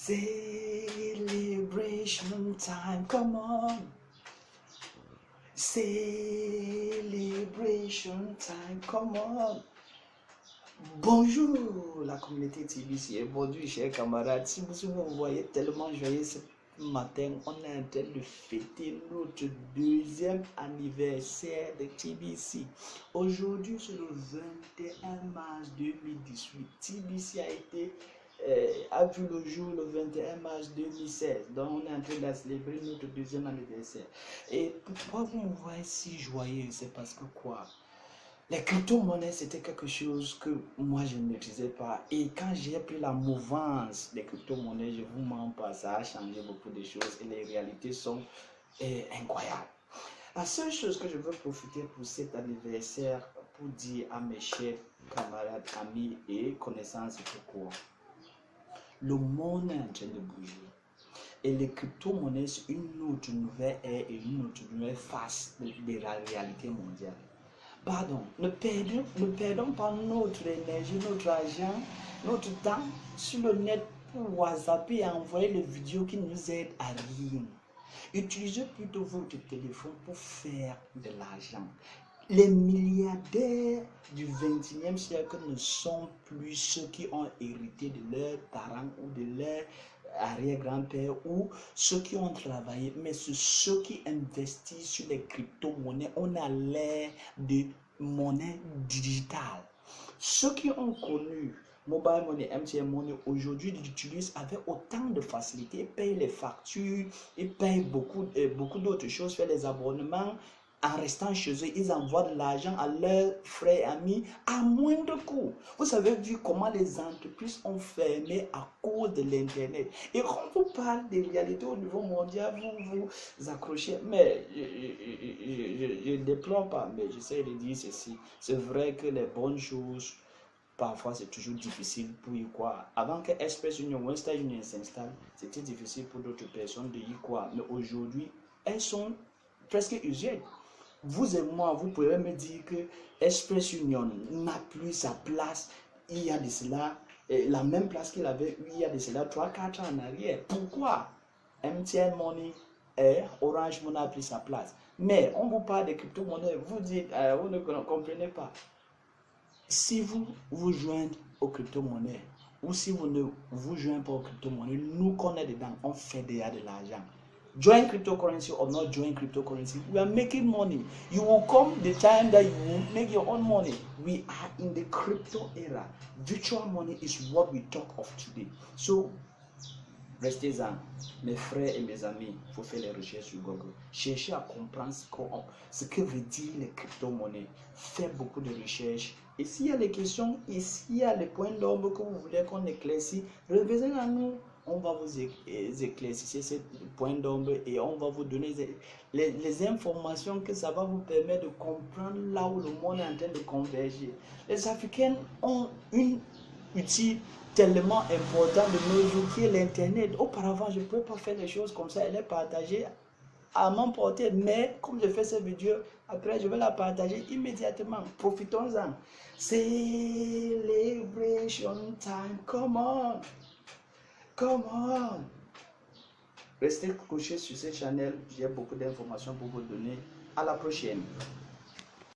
Celebration time, come on. Celebration time, come on. Bonjour la communauté TBC et bonjour chers camarades. Si vous me voyez tellement joyeux ce matin, on est en train de fêter notre deuxième anniversaire de TBC. Aujourd'hui, c'est le 21 mars 2018. TBC a vu le jour le 21 mars 2016. Donc, on est en train de célébrer notre deuxième anniversaire. Et pourquoi vous me voyez si joyeux? C'est parce que quoi? Les crypto-monnaies, c'était quelque chose que moi, je ne maîtrisais pas. Et quand j'ai pris la mouvance des crypto-monnaies, je vous mens pas, ça a changé beaucoup de choses et les réalités sont incroyables. La seule chose que je veux profiter pour cet anniversaire, pour dire à mes chers camarades, amis et connaissances, c'est quoi? Le monde est en train de bouger. Et les crypto-monnaies, c'est une autre nouvelle ère et une autre nouvelle face de la réalité mondiale. Pardon, ne perdons pas notre énergie, notre argent, notre temps sur le net pour WhatsApp et envoyer les vidéos qui nous aident à rien. Utilisez plutôt votre téléphone pour faire de l'argent. Les milliardaires du 21e siècle ne sont plus ceux qui ont hérité de leurs parents ou de leurs arrière-grand-père ou ceux qui ont travaillé, mais c'est ceux qui investissent sur les crypto-monnaies. On a l'ère de monnaie digitale. Ceux qui ont connu Mobile Money, MTN Money, aujourd'hui l'utilisent avec autant de facilité. Ils payent les factures, ils payent beaucoup d'autres choses, font les abonnements. En restant chez eux, ils envoient de l'argent à leurs frères et amis à moindre coût. Vous avez vu comment les entreprises ont fermé à cause de l'Internet. Et quand on vous parle des réalités au niveau mondial, vous vous accrochez. Mais je ne déplore pas, mais j'essaie de dire ceci. C'est vrai que les bonnes choses, parfois c'est toujours difficile pour y croire. Avant que Express Union, Western Union s'installe, c'était difficile pour d'autres personnes de y croire. Mais aujourd'hui, elles sont presque usuelles. Vous et moi, vous pouvez me dire que Express Union n'a plus sa place il y a de cela, la même place qu'il avait eu il y a de cela 3-4 ans en arrière. Pourquoi? MTN Money et Orange Money a pris sa place. Mais on vous parle de crypto-monnaies, vous dites, vous ne comprenez pas. Si vous vous joignez aux crypto-monnaies ou si vous ne vous joignez pas aux crypto-monnaies, nous qu'on est dedans, on fait déjà de l'argent. Join cryptocurrency or not join cryptocurrency, we are making money. You will come the time that you will make your own money. We are in the crypto era. Virtual money is what we talk of today. So, restez-en, mes frères et mes amis, il faut faire les recherches sur Google. Cherchez à comprendre ce que veut dire les crypto-monnaies. Faites beaucoup de recherches. Et s'il y a des questions, et s'il y a les points d'ombre que vous voulez qu'on éclaircisse, revenez à nous. On va vous éclaircir ces points d'ombre et on va vous donner les informations que ça va vous permettre de comprendre là où le monde est en train de converger. Les Africains ont une outil tellement important de nos jours qui est l'Internet. Auparavant, je ne pouvais pas faire les choses comme ça, elle est partagée à m'emporter, mais comme je fais cette vidéo, après je vais la partager immédiatement. Profitons-en. Celebration time, come on! Come on! Restez couchés sur cette chaîne, j'ai beaucoup d'informations pour vous donner. À la prochaine.